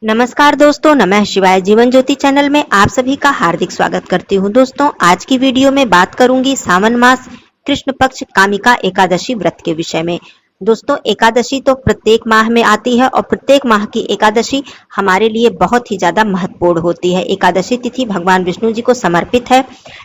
नमस्कार दोस्तों, नमः शिवाय। जीवन ज्योति चैनल में आप सभी का हार्दिक स्वागत करती हूँ। दोस्तों, आज की वीडियो में बात करूंगी सावन मास कृष्ण पक्ष कामिका एकादशी व्रत के विषय में। दोस्तों, एकादशी तो प्रत्येक माह में आती है और प्रत्येक माह की एकादशी हमारे लिए बहुत ही ज्यादा महत्वपूर्ण होती है। एकादशी तिथि भगवान विष्णु जी को समर्पित है,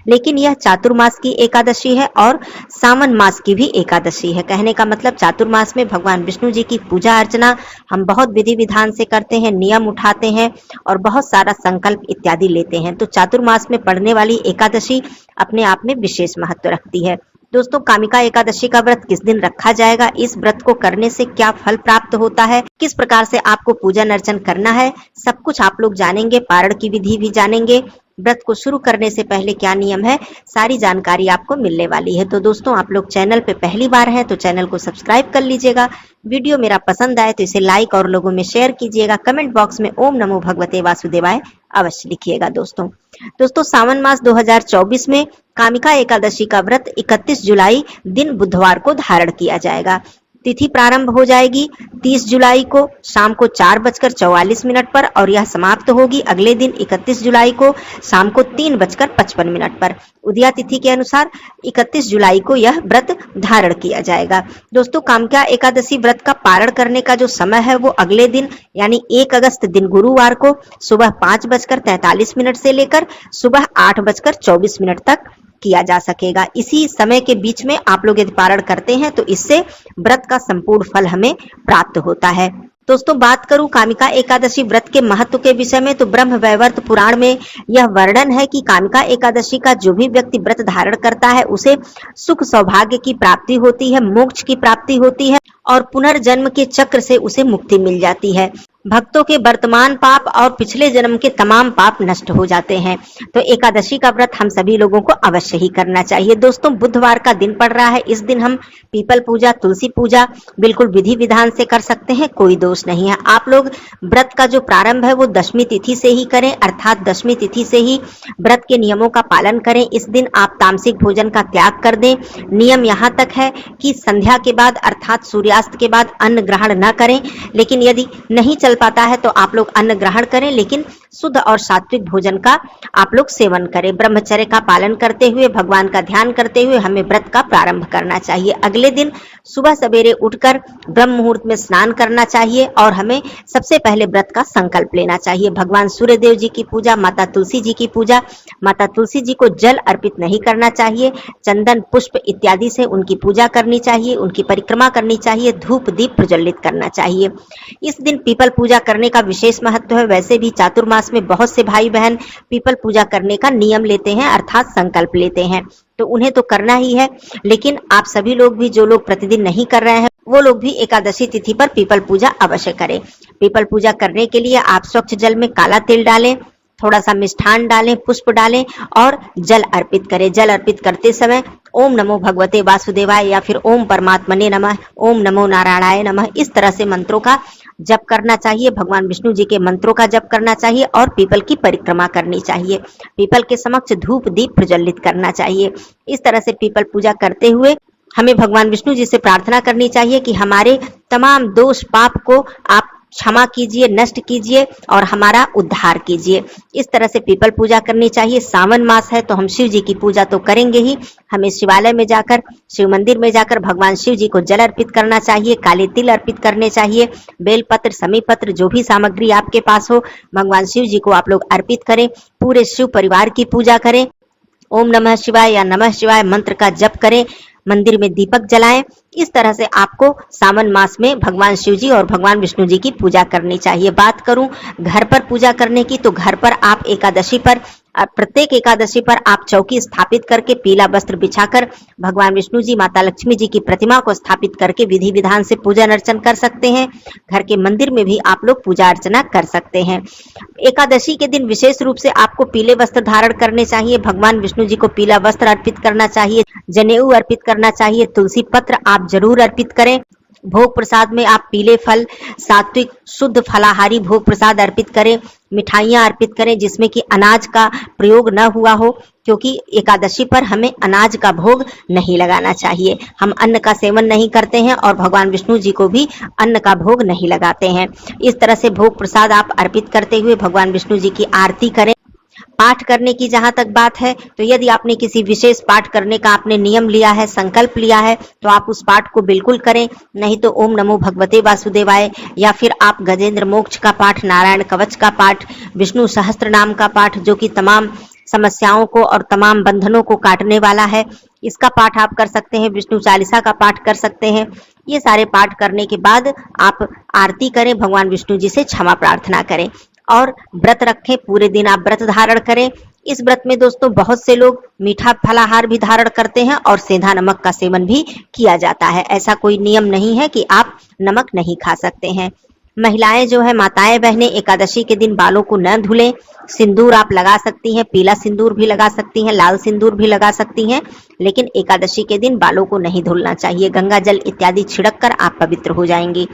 लेकिन यह चातुर्मास की एकादशी है और सावन मास की भी एकादशी है। कहने का मतलब चातुर्मास में भगवान विष्णु जी की पूजा अर्चना हम बहुत विधि विधान से करते हैं, नियम उठाते हैं और बहुत सारा संकल्प इत्यादि लेते हैं। तो चातुर्मास में पड़ने वाली एकादशी अपने आप में विशेष महत्व रखती है। दोस्तों, कामिका एकादशी का व्रत किस दिन रखा जाएगा, इस व्रत को करने से क्या फल प्राप्त होता है, किस प्रकार से आपको पूजन अर्चन करना है, सब कुछ आप लोग जानेंगे। पारण की विधि भी जानेंगे। व्रत को शुरू करने से पहले क्या नियम है, सारी जानकारी आपको मिलने वाली है। तो दोस्तों, आप लोग चैनल पे पहली बार हैं तो चैनल को सब्सक्राइब कर लीजिएगा। वीडियो मेरा पसंद आए तो इसे लाइक और लोगों में शेयर कीजिएगा। कमेंट बॉक्स में ओम नमो भगवते वासुदेवाय अवश्य लिखिएगा। दोस्तों, सावन मास 2024 में कामिका एकादशी का व्रत 31 जुलाई दिन बुधवार को धारण किया जाएगा। तिथि प्रारंभ हो जाएगी 30 जुलाई को शाम को 4:44 पर और यह समाप्त होगी अगले दिन 31 जुलाई को शाम को 3:55 पर। उदया तिथि के अनुसार 31 जुलाई को यह व्रत धारण किया जाएगा। दोस्तों, कामिका एकादशी व्रत का पारण करने का जो समय है वो अगले दिन यानी 1 अगस्त दिन गुरुवार को सुबह 5:43 से लेकर सुबह 8:24 तक किया जा सकेगा। इसी समय के बीच में आप लोग यदि पारण करते हैं तो इससे व्रत का संपूर्ण फल हमें प्राप्त होता है। दोस्तों, बात करूं कामिका एकादशी व्रत के महत्व के विषय में तो ब्रह्म वैवर्त पुराण में यह वर्णन है कि कामिका एकादशी का जो भी व्यक्ति व्रत धारण करता है उसे सुख सौभाग्य की प्राप्ति होती है, मोक्ष की प्राप्ति होती है और पुनर्जन्म के चक्र से उसे मुक्ति मिल जाती है। भक्तों के वर्तमान पाप और पिछले जन्म के तमाम पाप नष्ट हो जाते हैं। तो एकादशी का व्रत हम सभी लोगों को अवश्य ही करना चाहिए। दोस्तों, बुधवार का दिन पड़ रहा है। इस दिन हम पीपल पूजा, तुलसी पूजा बिल्कुल विधि विधान से कर सकते हैं, कोई दोष नहीं है। आप लोग व्रत का जो प्रारंभ है वो दशमी तिथि से ही करें, अर्थात दशमी तिथि से ही व्रत के नियमों का पालन करें। इस दिन आप तामसिक भोजन का त्याग कर दें। नियम यहाँ तक है कि संध्या के बाद अर्थात सूर्यास्त के बाद अन्न ग्रहण न करें, लेकिन यदि नहीं चल पाता है तो आप लोग अन्न ग्रहण करें, लेकिन शुद्ध और सात्विक भोजन का आप लोग सेवन करें। ब्रह्मचर्य का पालन करते हुए, भगवान का ध्यान करते हुए हमें व्रत का प्रारंभ करना चाहिए। अगले दिन सुबह सवेरे उठकर ब्रह्म मुहूर्त में स्नान करना चाहिए और हमें सबसे पहले व्रत का संकल्प लेना चाहिए। भगवान सूर्य देव जी की पूजा, माता तुलसी जी की पूजा। माता तुलसी जी को जल अर्पित नहीं करना चाहिए, चंदन पुष्प इत्यादि से उनकी पूजा करनी चाहिए, उनकी परिक्रमा करनी चाहिए, धूप दीप प्रज्वलित करना चाहिए। इस दिन पीपल पूजा करने का विशेष महत्व है। वैसे भी चातुर्मास में बहुत से भाई बहन पीपल पूजा करने का नियम लेते हैं अर्थात संकल्प लेते हैं, तो उन्हें तो करना ही है। लेकिन आप सभी लोग भी, जो लोग प्रतिदिन नहीं कर रहे हैं, वो लोग भी एकादशी तिथि पर पीपल पूजा अवश्य करें। पीपल पूजा करने के लिए आप स्वच्छ जल में काला तिल डालें, थोड़ा सा मिष्ठान डालें, पुष्प डालें और जल अर्पित करें। जल अर्पित करते समय ओम नमो भगवते वासुदेवाय या फिर ओम परमात्मने नमः, ओम नमो नारायणाय नमः, इस तरह से मंत्रों का जप करना चाहिए। भगवान विष्णु जी के मंत्रों का जप करना चाहिए और पीपल की परिक्रमा करनी चाहिए। पीपल के समक्ष धूप दीप प्रज्वलित करना चाहिए। इस तरह से पीपल पूजा करते हुए हमें भगवान विष्णु जी से प्रार्थना करनी चाहिए कि हमारे तमाम दोष पाप को आप क्षमा कीजिए, नष्ट कीजिए और हमारा उद्धार कीजिए। इस तरह से पीपल पूजा करनी चाहिए। सावन मास है तो हम शिव जी की पूजा तो करेंगे ही। हमें शिवालय में जाकर, शिव मंदिर में जाकर भगवान शिव जी को जल अर्पित करना चाहिए, काले तिल अर्पित करने चाहिए, बेलपत्र, समीपत्र, जो भी सामग्री आपके पास हो भगवान शिव जी को आप लोग अर्पित करें। पूरे शिव परिवार की पूजा करें। ओम नमः शिवाय या नमः शिवाय मंत्र का जप करें, मंदिर में दीपक जलाएं। इस तरह से आपको सावन मास में भगवान शिव जी और भगवान विष्णु जी की पूजा करनी चाहिए। बात करूं घर पर पूजा करने की, तो घर पर आप एकादशी पर, प्रत्येक एकादशी पर आप चौकी स्थापित करके पीला वस्त्र बिछाकर भगवान विष्णु जी, माता लक्ष्मी जी की प्रतिमा को स्थापित करके विधि विधान से पूजन अर्चन कर सकते हैं। घर के मंदिर में भी आप लोग पूजा अर्चना कर सकते हैं। एकादशी के दिन विशेष रूप से आपको पीले वस्त्र धारण करने चाहिए। भगवान विष्णु जी को पीला वस्त्र अर्पित करना चाहिए, जनेऊ अर्पित करना चाहिए, तुलसी पत्र आप जरूर अर्पित करें। भोग प्रसाद में आप पीले फल, सात्विक शुद्ध फलाहारी भोग प्रसाद अर्पित करें, मिठाइयां अर्पित करें जिसमें कि अनाज का प्रयोग न हुआ हो, क्योंकि एकादशी पर हमें अनाज का भोग नहीं लगाना चाहिए। हम अन्न का सेवन नहीं करते हैं और भगवान विष्णु जी को भी अन्न का भोग नहीं लगाते हैं। इस तरह से भोग प्रसाद आप अर्पित करते हुए भगवान विष्णु जी की आरती करें। पाठ करने की जहां तक बात है, तो यदि आपने किसी विशेष पाठ करने का आपने नियम लिया है, संकल्प लिया है, तो आप उस पाठ को बिल्कुल करें। नहीं तो ओम नमो भगवते वासुदेवाय, या फिर आप गजेंद्र मोक्ष का पाठ, नारायण कवच का पाठ, विष्णु सहस्त्र नाम का पाठ, जो कि तमाम समस्याओं को और तमाम बंधनों को काटने वाला है, इसका पाठ आप कर सकते हैं। विष्णु चालीसा का पाठ कर सकते हैं। ये सारे पाठ करने के बाद आप आरती करें, भगवान विष्णु जी से क्षमा प्रार्थना करें और व्रत रखें। पूरे दिन आप व्रत धारण करें। इस व्रत में दोस्तों बहुत से लोग मीठा फलाहार भी धारण करते हैं और सेंधा नमक का सेवन भी किया जाता है। ऐसा कोई नियम नहीं है कि आप नमक नहीं खा सकते हैं। महिलाएं जो है, माताएं बहनें, एकादशी के दिन बालों को न धुलें। सिंदूर आप लगा सकती हैं, पीला सिंदूर भी लगा सकती हैं, लाल सिंदूर भी लगा सकती हैं, लेकिन एकादशी के दिन बालों को नहीं धुलना चाहिए। गंगा जल इत्यादि छिड़क कर आप पवित्र हो जाएंगी।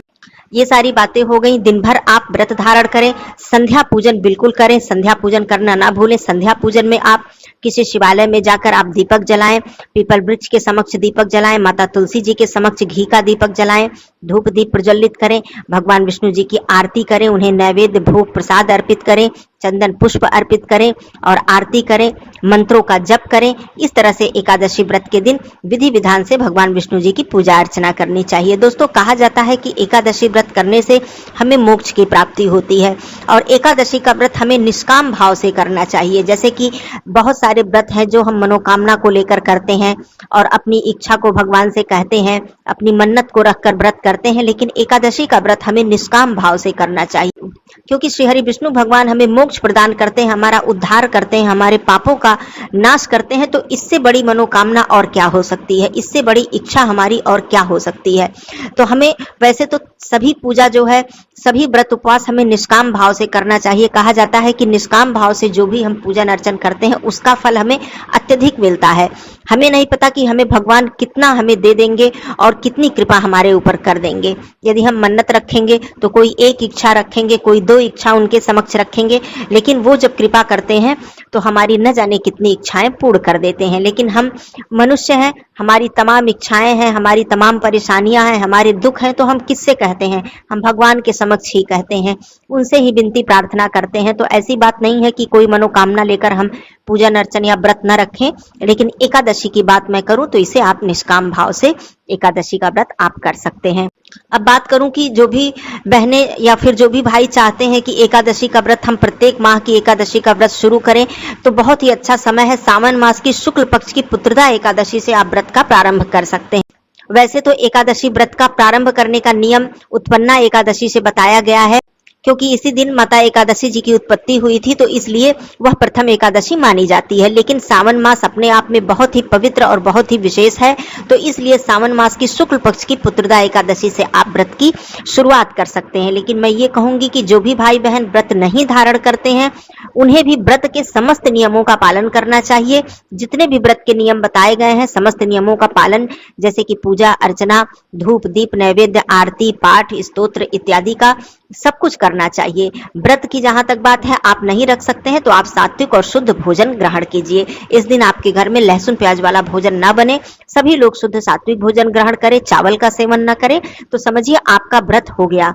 ये सारी बातें हो गई। दिन भर आप व्रत धारण करें। संध्या पूजन बिल्कुल करें, संध्या पूजन करना ना भूलें। संध्या पूजन में आप किसी शिवालय में जाकर आप दीपक जलाएं, पीपल वृक्ष के समक्ष दीपक जलाएं, माता तुलसी जी के समक्ष घी का दीपक जलाएं, धूप दीप प्रज्वलित करें, भगवान विष्णु जी की आरती करें, उन्हें नैवेद्य भोग प्रसाद अर्पित करें, चंदन पुष्प अर्पित करें और आरती करें, मंत्रों का जप करें। इस तरह से एकादशी व्रत के दिन विधि विधान से भगवान विष्णु जी की पूजा अर्चना करनी चाहिए। दोस्तों, कहा जाता है कि एकादशी व्रत करने से हमें मोक्ष की प्राप्ति होती है और एकादशी का व्रत हमें निष्काम भाव से करना चाहिए। जैसे कि बहुत सारे व्रत हैं जो हम मनोकामना को लेकर करते हैं और अपनी इच्छा को भगवान से कहते हैं, अपनी मन्नत को रखकर व्रत करते हैं, लेकिन एकादशी का व्रत हमें निष्काम भाव से करना चाहिए, क्योंकि श्री हरि विष्णु भगवान हमें मोक्ष प्रदान करते हैं, हमारा उद्धार करते हैं, हमारे पापों का नाश करते हैं। तो इससे बड़ी मनोकामना और क्या हो सकती है, इससे बड़ी इच्छा हमारी और क्या हो सकती है। तो हमें वैसे तो सभी पूजा जो है, सभी व्रत उपवास हमें निष्काम भाव से करना चाहिए। कहा जाता है कि निष्काम भाव से जो भी हम पूजन अर्चन करते हैं उसका फल हमें अत्यधिक मिलता है। हमें नहीं पता कि हमें भगवान कितना हमें दे देंगे और कितनी कृपा हमारे ऊपर कर देंगे। यदि हम मन्नत रखेंगे तो कोई एक इच्छा रखेंगे, कोई दो इच्छा उनके समक्ष रखेंगे, लेकिन वो जब कृपा करते हैं तो हमारी न जाने कितनी इच्छाएं पूर्ण कर देते हैं। लेकिन हम मनुष्य हैं, हमारी तमाम इच्छाएं हैं, हमारी तमाम परेशानियां हैं, हमारे दुख हैं, तो हम किससे कहते हैं? हम भगवान के समक्ष ही कहते हैं, उनसे ही विनती प्रार्थना करते हैं। तो ऐसी बात नहीं है कि कोई मनोकामना लेकर हम पूजन अर्चन या व्रत न रखें, लेकिन एकादशी की बात मैं करूं तो इसे आप निष्काम भाव से एकादशी का व्रत आप कर सकते हैं। अब बात करूं कि जो भी बहनें या फिर जो भी भाई चाहते हैं कि एकादशी का व्रत हम प्रत्येक माह की एकादशी का व्रत शुरू करें, तो बहुत ही अच्छा समय है। सावन मास की शुक्ल पक्ष की पुत्रदा एकादशी से आप व्रत का प्रारंभ कर सकते हैं। वैसे तो एकादशी व्रत का प्रारंभ करने का नियम उत्पन्ना एकादशी से बताया गया है, क्योंकि इसी दिन माता एकादशी जी की उत्पत्ति हुई थी, तो इसलिए वह प्रथम एकादशी मानी जाती है। लेकिन सावन मास अपने आप में बहुत ही पवित्र और बहुत ही विशेष है, तो इसलिए सावन मास की शुक्ल पक्ष की पुत्रदा एकादशी से आप व्रत की शुरुआत कर सकते हैं। लेकिन मैं ये कहूंगी कि जो भी भाई बहन व्रत नहीं धारण करते हैं, उन्हें भी व्रत के समस्त नियमों का पालन करना चाहिए। जितने भी व्रत के नियम बताए गए हैं, समस्त नियमों का पालन, जैसे कि पूजा अर्चना, धूप दीप नैवेद्य, आरती पाठ स्तोत्र इत्यादि का सब कुछ करना चाहिए। व्रत की जहां तक बात है, आप नहीं रख सकते हैं तो आप सात्विक और शुद्ध भोजन ग्रहण कीजिए। इस दिन आपके घर में लहसुन प्याज वाला भोजन ना बने, सभी लोग शुद्ध सात्विक भोजन ग्रहण करें, चावल का सेवन न करें, तो समझिए आपका व्रत हो गया।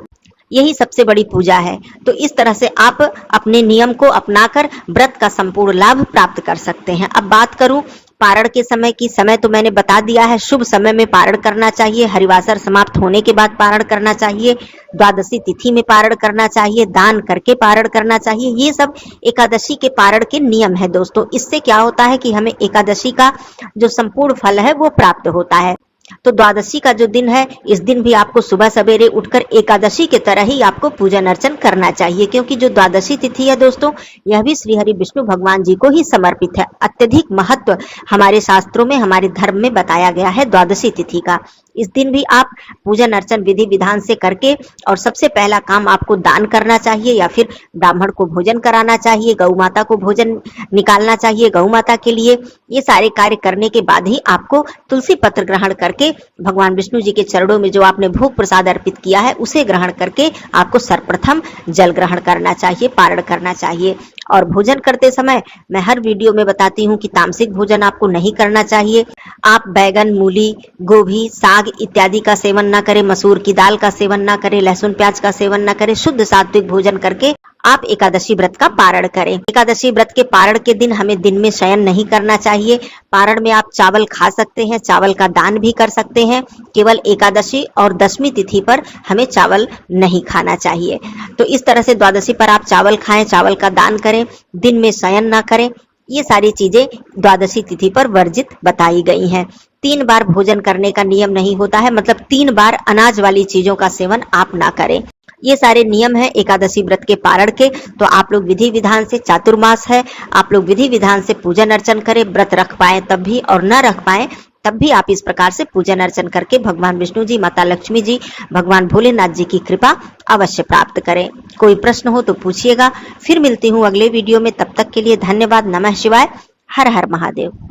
यही सबसे बड़ी पूजा है। तो इस तरह से आप अपने नियम को अपनाकर व्रत का संपूर्ण लाभ प्राप्त कर सकते हैं। अब बात करूं पारण के समय की, समय तो मैंने बता दिया है। शुभ समय में पारण करना चाहिए, हरिवासर समाप्त होने के बाद पारण करना चाहिए, द्वादशी तिथि में पारण करना चाहिए, दान करके पारण करना चाहिए। ये सब एकादशी के पारण के नियम है दोस्तों। इससे क्या होता है कि हमें एकादशी का जो संपूर्ण फल है वो प्राप्त होता है। तो द्वादशी का जो दिन है, इस दिन भी आपको सुबह सवेरे उठकर एकादशी के तरह ही आपको पूजन अर्चन करना चाहिए, क्योंकि जो द्वादशी तिथि है दोस्तों, यह भी श्री हरि विष्णु भगवान जी को ही समर्पित है। अत्यधिक महत्व हमारे शास्त्रों में, हमारे धर्म में बताया गया है द्वादशी तिथि का। इस दिन भी आप पूजन अर्चन विधि विधान से करके और सबसे पहला काम आपको दान करना चाहिए या फिर ब्राह्मण को भोजन कराना चाहिए, गौ माता को भोजन निकालना चाहिए गौ माता के लिए। ये सारे कार्य करने के बाद ही आपको तुलसी पत्र ग्रहण करके भगवान विष्णु जी के चरणों में जो आपने भोग प्रसाद अर्पित किया है उसे ग्रहण करके आपको सर्वप्रथम जल ग्रहण करना चाहिए, पारण करना चाहिए। और भोजन करते समय मैं हर वीडियो में बताती हूँ कि तामसिक भोजन आपको नहीं करना चाहिए। आप बैगन, मूली, गोभी, साग इत्यादि का सेवन न करें, मसूर की दाल का सेवन न करें, लहसुन प्याज का सेवन न करें। शुद्ध सात्विक भोजन करके आप एकादशी व्रत का पारण करें। एकादशी व्रत के पारण के दिन हमें दिन में शयन नहीं करना चाहिए। पारण में आप चावल खा सकते हैं, चावल का दान भी कर सकते हैं। केवल एकादशी और दशमी तिथि पर हमें चावल नहीं खाना चाहिए। तो इस तरह से द्वादशी पर आप चावल खाएं, चावल का दान करें, दिन में शयन ना करें। ये सारी चीजें द्वादशी तिथि पर वर्जित बताई गई हैं। 3 बार भोजन करने का नियम नहीं होता है, मतलब 3 बार अनाज वाली चीजों का सेवन आप ना करें। ये सारे नियम हैं एकादशी व्रत के पारण के। तो आप लोग विधि विधान से, चातुर्मास है, आप लोग विधि विधान से पूजन अर्चन करें। व्रत रख पाए तब भी और न रख पाए तब भी आप इस प्रकार से पूजन अर्चन करके भगवान विष्णु जी, माता लक्ष्मी जी, भगवान भोलेनाथ जी की कृपा अवश्य प्राप्त करें। कोई प्रश्न हो तो पूछिएगा। फिर मिलती हूँ अगले वीडियो में, तब तक के लिए धन्यवाद। नमः शिवाय। हर हर महादेव।